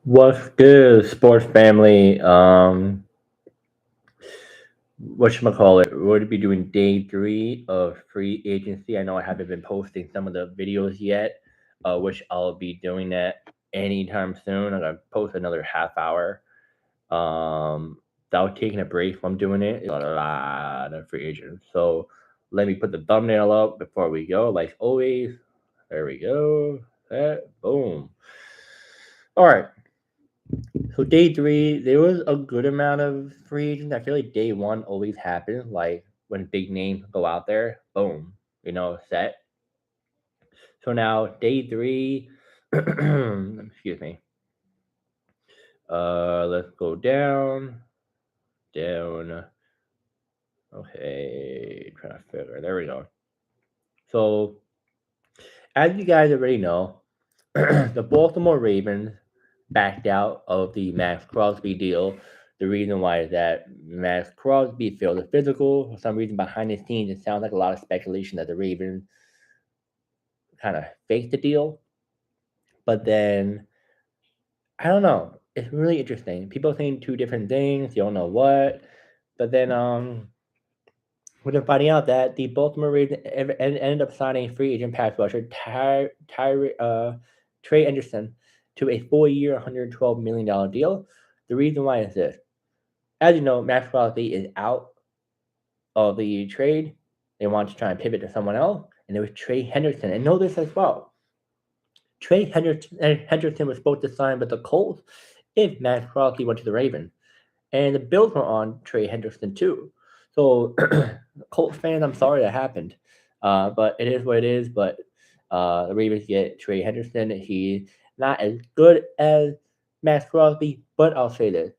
What's good, sports family? Whatchamacallit, we're going to be doing day three of free agency. I know I haven't been posting some of the videos yet, which I'll be doing that anytime soon. I'm going to post another half hour. Without taking a break from doing it, it's a lot of free agents. So let me put the thumbnail up before we go, like always. There we go. Boom. All right. So day three, there was a good amount of free agents. I feel like day one always happens, like when big names go out there, boom, set. So now day three, excuse me. Let's go down, down. Okay, trying to figure. There we go. So as you guys already know, the Baltimore Ravens backed out of the Max Crosby deal. The reason why is that Max Crosby failed the physical. For some reason, behind the scenes, it sounds like a lot of speculation that the Ravens kind of faked the deal. But then, I don't know. It's really interesting. People saying two different things. You don't know what. But then, we're finding out that the Baltimore Ravens ended up signing free agent pass rusher Trey Anderson to a 4-year, $112 million deal. The reason why is this. As you know, Max Crosby is out of the trade. They want to try and pivot to someone else, and it was Trey Henderson. And know this as well. Henderson was supposed to sign with the Colts if Max Crosby went to the Ravens. And the Bills were on Trey Henderson too. So, Colts fans, I'm sorry that happened. But it is what it is. But the Ravens get Trey Henderson. He's not as good as Max Crosby, but I'll say this.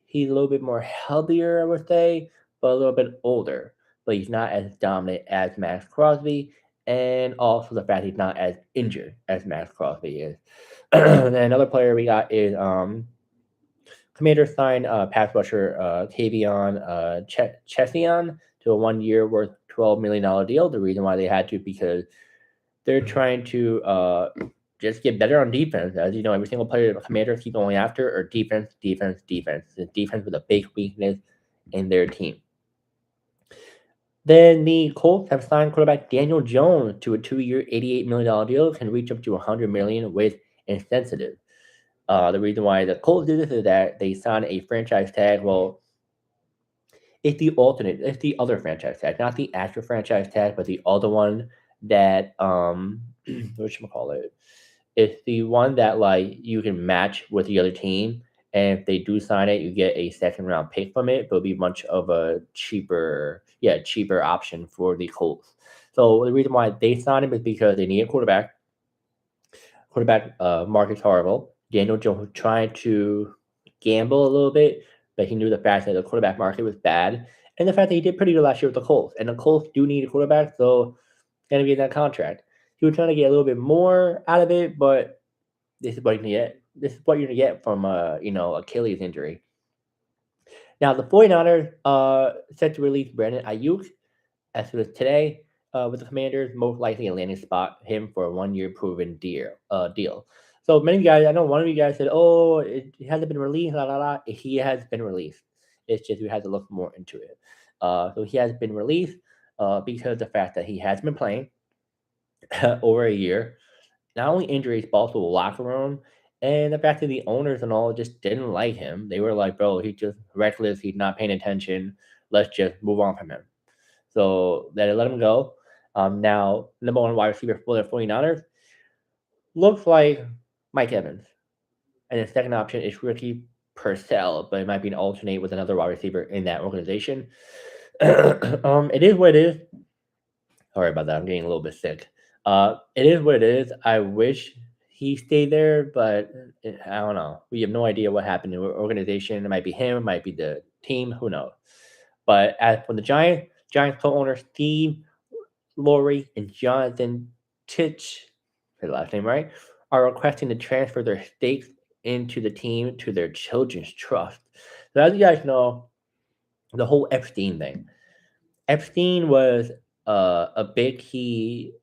He's a little bit more healthier, I would say, but a little bit older. But he's not as dominant as Max Crosby. And also the fact he's not as injured as Max Crosby is. And another player we got is Commanders signed pass rusher Tavion Chesian to a 1 year worth $12 million deal. The reason why they had to because they're trying to just get better on defense. As you know, every single player the Commanders keep going after are defense, defense, defense. The defense was a big weakness in their team. Then the Colts have signed quarterback Daniel Jones to a 2-year, $88 million deal, can reach up to $100 million with incentive. The reason why the Colts did this is that they signed a franchise tag. Well, it's the other franchise tag, not the actual franchise tag, but the other one that whatchamacallit. It's the one that like you can match with the other team. And if they do sign it, you get a second round pick from it, but it'll be much of a cheaper option for the Colts. So the reason why they signed him is because they need a quarterback. Quarterback market's horrible. Daniel Jones tried to gamble a little bit, but he knew the fact that the quarterback market was bad, and the fact that he did pretty good last year with the Colts. And the Colts do need a quarterback, so it's gonna be in that contract. He was trying to get a little bit more out of it, but this is what you're gonna get. This is what you're gonna get from Achilles injury. Now the 49ers set to release Brandon Ayuk as soon as today, with the Commanders most likely a landing spot him for a 1-year proven deal. So many of you guys, I know one of you guys said, "Oh, it hasn't been released." La la la. He has been released. It's just we had to look more into it. So he has been released because of the fact that he has been playing over a year. Not only injuries, but also the locker room. And the fact that the owners and all just didn't like him. They were like, bro, he's just reckless. He's not paying attention. Let's just move on from him. So they let him go. Now, number one wide receiver for the 49ers looks like Mike Evans. And the second option is Ricky Purcell, but it might be an alternate with another wide receiver in that organization. It is what it is. Sorry about that. I'm getting a little bit sick. It is what it is. I wish he stayed there, but I don't know. We have no idea what happened to the organization. It might be him, it might be the team. Who knows? But as for the Giants co-owner Steve Laurie and Jonathan Titch, his last name right, are requesting to transfer their stakes into the team to their children's trust. So as you guys know, the whole Epstein thing. Epstein was a big key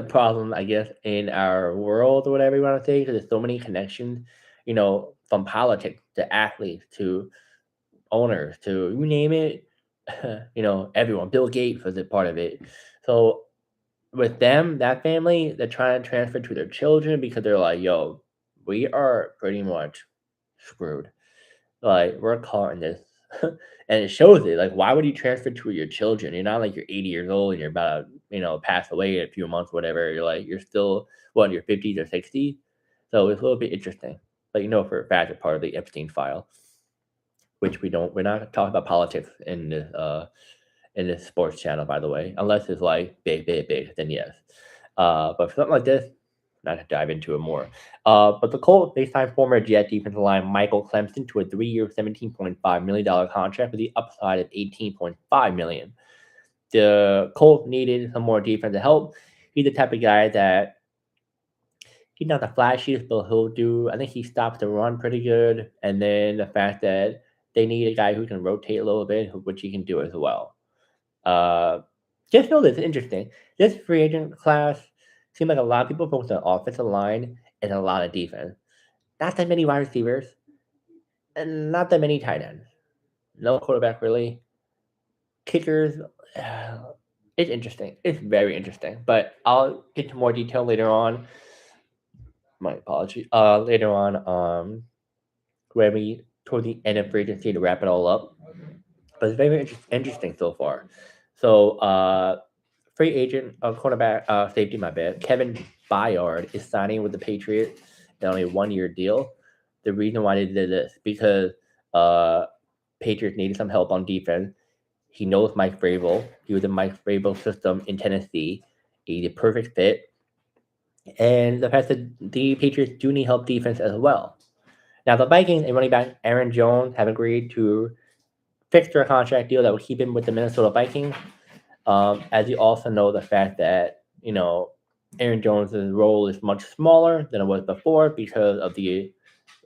problem, I guess, in our world or whatever you want to say, because there's so many connections. from politics to athletes to owners to you name it, everyone. Bill Gates was a part of it. So with them, that family, they're trying to transfer to their children because they're like, yo, we are pretty much screwed. Like, we're caught in this. And it shows it. Like, why would you transfer to your children? You're not like you're 80 years old and you're about to, pass away in a few months, whatever. You're like, you're still, what, in your 50s or 60s? So it's a little bit interesting. But for a fact, it's part of the Epstein file, which we're not talking about politics in this sports channel, by the way, unless it's like big, big, big, then yes. But for something like this, not to dive into it more. But the Colts, they signed former Jet defensive line Michael Clemson to a 3-year, $17.5 million contract with the upside of $18.5 million. The Colts needed some more defensive help. He's the type of guy that he's not the flashiest, but he'll do. I think he stops the run pretty good. And then the fact that they need a guy who can rotate a little bit, which he can do as well. Uh, just know this interesting. This free agent class seems like a lot of people focus on offensive line and a lot of defense. Not that many wide receivers, and not that many tight ends. No quarterback really. Kickers. It's interesting. It's very interesting. But I'll get to more detail later on. My apology. Later on, when we toward the end of free agency to wrap it all up. But it's very interesting so far. So, free agent cornerback safety, my bad. Kevin Byard is signing with the Patriots on a 1-year deal. The reason why they did this because Patriots needed some help on defense. He knows Mike Vrabel. He was in Mike Vrabel's system in Tennessee. He's a perfect fit. And the fact that the Patriots do need help defense as well. Now, the Vikings and running back Aaron Jones have agreed to fix their contract deal that will keep him with the Minnesota Vikings. As you also know, the fact that Aaron Jones' role is much smaller than it was before because of the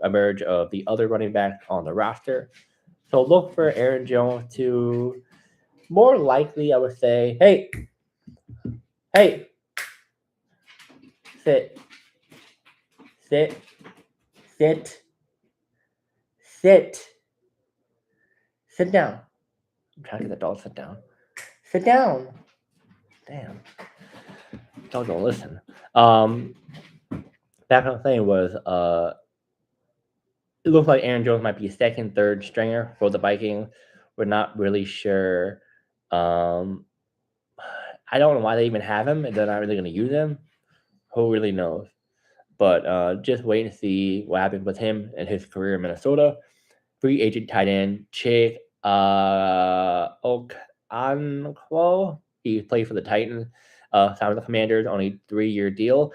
emerge of the other running backs on the roster. So look for Aaron Jones to more likely, I would say, hey, sit, sit, sit, sit, sit down. I'm trying to get the dog to sit down. Sit down. Damn. Dog don't listen. Back on thing was it looks like Aaron Jones might be a second, third stringer for the Vikings. We're not really sure. I don't know why they even have him, and they're not really going to use him. Who really knows? But just wait and see what happens with him and his career in Minnesota. Free agent tight end Chick Okonkwo. He played for the Titans. Signed with the Commanders on a 3-year deal.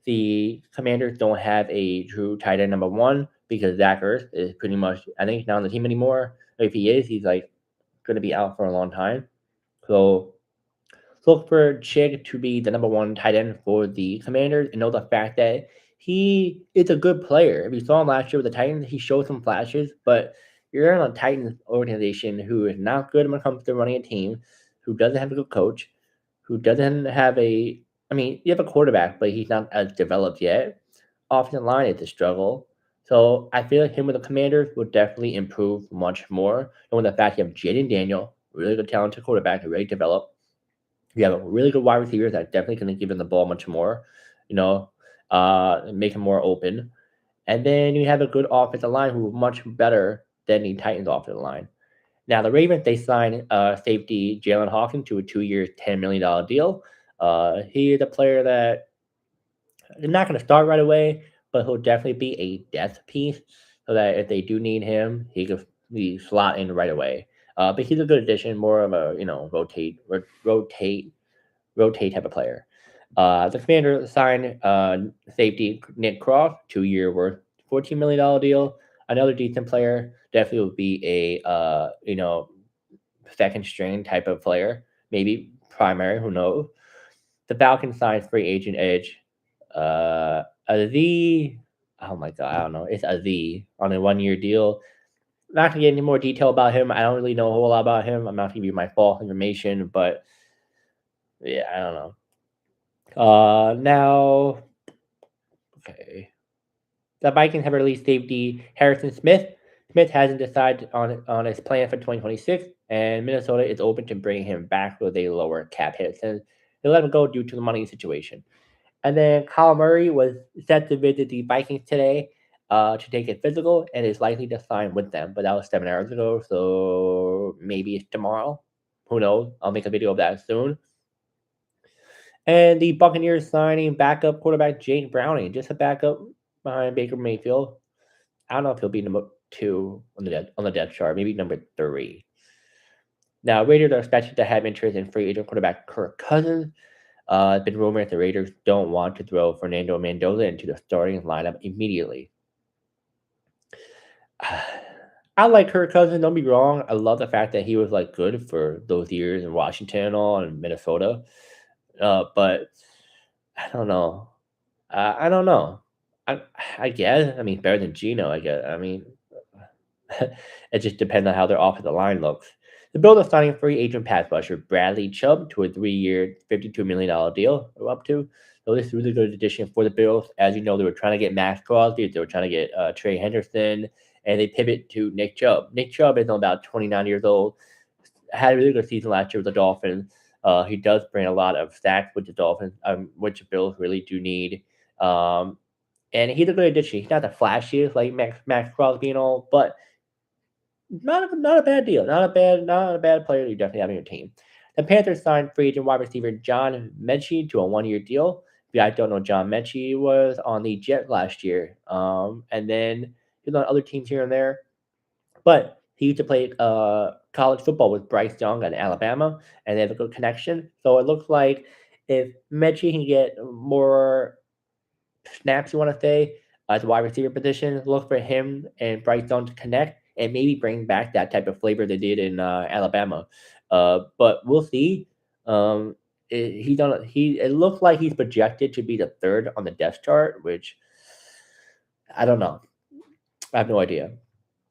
The Commanders don't have a true tight end number one because Zach Ertz is pretty much, I think, he's not on the team anymore. If he is, he's like going to be out for a long time. So look for Chig to be the number one tight end for the Commanders and know the fact that he is a good player. If you saw him last year with the Titans, he showed some flashes, but you're in a Titans organization who is not good when it comes to running a team, who doesn't have a good coach, who doesn't have you have a quarterback, but he's not as developed yet. Offensive line is a struggle. So I feel like him with the Commanders will definitely improve much more. And with the fact you have Jaden Daniel, really good talented quarterback, who really developed. You have a really good wide receivers that definitely going to give him the ball much more, make him more open. And then you have a good offensive line who is much better than the Titans offensive line. Now, the Ravens, they signed safety Jalen Hawkins to a 2-year, $10 million deal. He is a player that is not going to start right away, but he'll definitely be a depth piece so that if they do need him, he can be slot in right away. But he's a good addition, more of a rotate type of player. The Commander signed safety Nick Croft, 2-year worth $14 million deal. Another decent player, definitely would be a second string type of player, maybe primary, who knows. The Falcons signed free agent edge Aziz. Oh my god, I don't know. It's Aziz on a 1-year deal. Not gonna get any more detail about him. I don't really know a whole lot about him. I'm not gonna give you my false information, but yeah, I don't know. Now, okay. The Vikings have released safety Harrison Smith. Smith hasn't decided on his plan for 2026, and Minnesota is open to bringing him back with a lower cap hit since they let him go due to the money situation. And then Kyle Murray was set to visit the Vikings today to take a physical and is likely to sign with them. But that was 7 hours ago, so maybe it's tomorrow. Who knows? I'll make a video of that soon. And the Buccaneers signing backup quarterback Jake Browning, just a backup behind Baker Mayfield. I don't know if he'll be number two on the depth chart, maybe number three. Now, Raiders are expected to have interest in free agent quarterback Kirk Cousins. It's been rumored that the Raiders don't want to throw Fernando Mendoza into the starting lineup immediately. I like Kirk Cousins. Don't be wrong. I love the fact that he was like good for those years in Washington and all and Minnesota. But I don't know. I don't know. I I guess. I mean, better than Gino. I guess. I mean, it just depends on how their offensive line looks. The Bills are signing free agent pass rusher Bradley Chubb to a 3-year, $52 million deal. Or up to. So this is a really good addition for the Bills. As you know, they were trying to get Max Crosby. They were trying to get Trey Henderson, and they pivot to Nick Chubb. Nick Chubb is about 29 years old. Had a really good season last year with the Dolphins. He does bring a lot of sacks with the Dolphins, which the Bills really do need. Um, and he's a good addition. He's not the flashiest like Max Crosby and all, but not a bad deal. Not a bad player that you definitely have on your team. The Panthers signed free agent wide receiver John Mechie to a 1-year deal. If you guys don't know, John Mechie was on the Jets last year. And then he was on other teams here and there. But he used to play college football with Bryce Young at Alabama, and they have a good connection. So it looks like if Mechie can get more snaps, you want to say, as a wide receiver position, look for him and Bryce Young to connect and maybe bring back that type of flavor they did in Alabama. But we'll see. It looks like he's projected to be the third on the depth chart, which I don't know. I have no idea.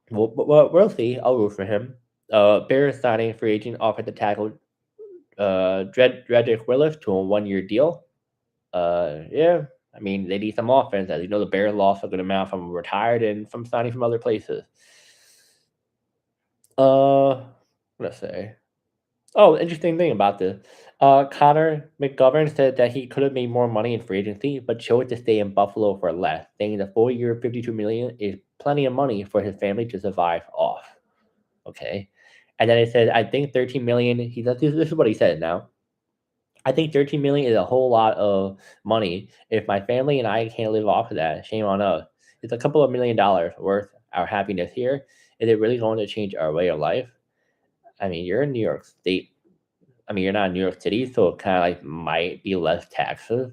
We'll see. I'll root for him. Bears signing free agent offensive tackle Dredrick Willis to a 1-year deal. Yeah, I mean they need some offense. As you know, the Bears lost a good amount from retired and from signing from other places. What I say? Oh, interesting thing about this. Connor McGovern said that he could have made more money in free agency, but chose to stay in Buffalo for less, saying the 4-year, $52 million is plenty of money for his family to survive off. Okay, and then it said, I think 13 million. This is what he said now. I think 13 million is a whole lot of money. If my family and I can't live off of that, shame on us. It's a couple of $1 million worth our happiness here. Is it really going to change our way of life? I mean, you're in New York State. I mean, you're not in New York City, so it kind of like might be less taxes.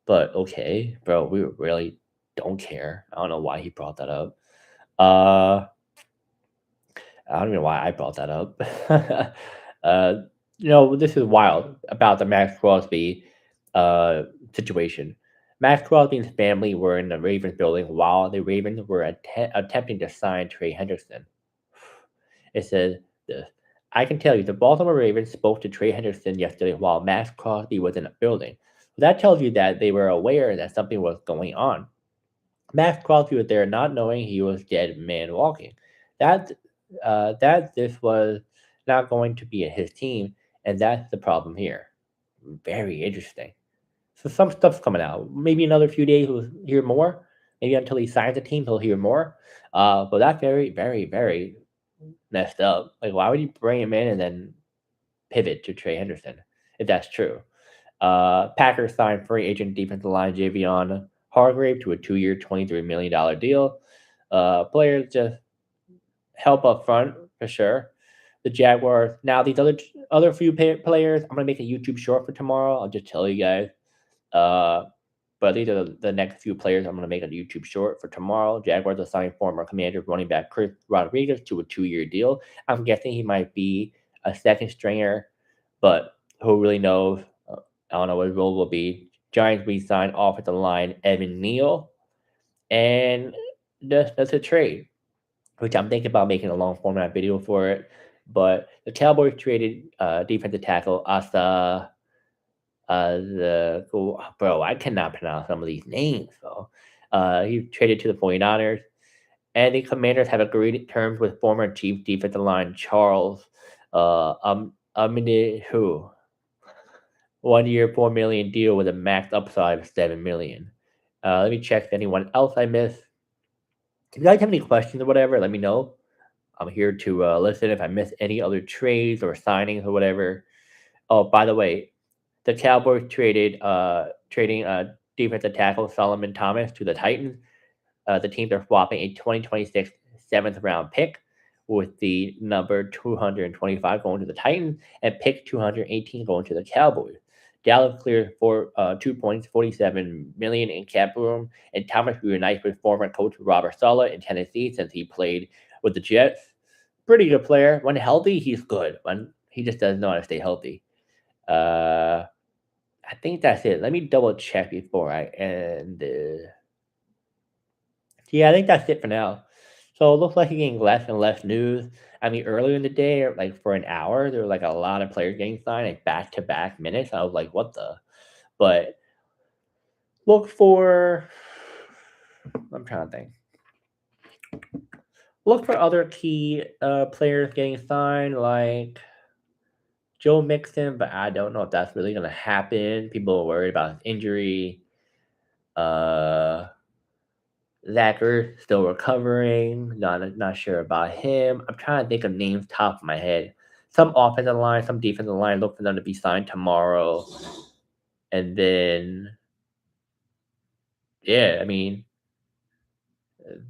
But okay, bro, we really don't care. I don't know why he brought that up. Uh, I don't even know why I brought that up. uh, this is wild about the Max Crosby uh, situation. Max Crosby and his family were in the Ravens building while the Ravens were attempting to sign Trey Henderson. It says this. I can tell you, the Baltimore Ravens spoke to Trey Henderson yesterday while Max Crosby was in the building. So that tells you that they were aware that something was going on. Max Crosby was there not knowing he was dead man walking. That that this was not going to be his team, and that's the problem here. Very interesting. So some stuff's coming out. Maybe another few days we'll hear more. Maybe until he signs a team, he'll hear more. But that's very, very, very messed up. Like, why would you bring him in and then pivot to Trey Henderson if that's true? Packers signed free agent defensive line Javion Hargrave to a 2-year, $23 million deal. Players just help up front for sure. The Jaguars. Now these other few players, I'm gonna make a YouTube short for tomorrow. I'll just tell you guys. Uh, but these are the next few players I'm gonna make a YouTube short for tomorrow. Jaguars assigned former Commander running back Chris Rodriguez to a 2-year deal. I'm guessing he might be a second stringer, but who really knows? I don't know what his role will be. Giants re-signed offensive line Evan Neal, and that's a trade, which I'm thinking about making a long format video for it. But the Cowboys traded defensive tackle Asa, bro, I cannot pronounce some of these names, bro. He traded to the 49ers. And the Commanders have agreed terms with former Chief defensive line Charles Omenihu. 1 year, $4 million deal with a max upside of $7 million. Let me check if anyone else I missed. If you guys have any questions or whatever, let me know. I'm here to listen if I miss any other trades or signings or whatever. Oh, by the way, the Cowboys trading defensive tackle Solomon Thomas to the Titans. The teams are swapping a 2026 seventh round pick with the number 225 going to the Titans and pick 218 going to the Cowboys. Dallas clears for 2 points, 47 million in cap room, and Thomas reunites with former coach Robert Saleh in Tennessee since he played with the Jets. Pretty good player. When healthy, he's good. When he just doesn't know how to stay healthy. I think that's it. Let me double check before I end. Yeah, I think that's it for now. So it looks like you're getting less and less news. I mean, earlier in the day, like for an hour, there were like a lot of players getting signed, like back to back minutes. I was like, what the? But look for, I'm trying to think. Look for other key players getting signed, like Joe Mixon, but I don't know if that's really going to happen. People are worried about his injury. Uh, Zachary still recovering. Not sure about him. I'm trying to think of names top of my head. Some offensive line, some defensive line. Look for them to be signed tomorrow, and then yeah, I mean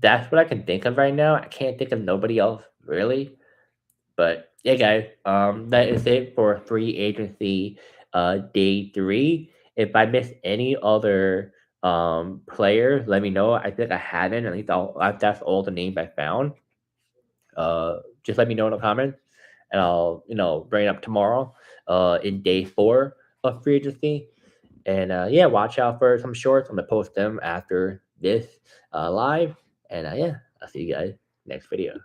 that's what I can think of right now. I can't think of nobody else really. But yeah, guys, that is it for free agency day 3. If I missed any other players, let me know. I think I haven't. At least that's all the names I found. Just let me know in the comments, and I'll bring it up tomorrow in day 4 of free agency. And yeah, watch out for some shorts. I'm gonna post them after this live. And yeah, I'll see you guys next video.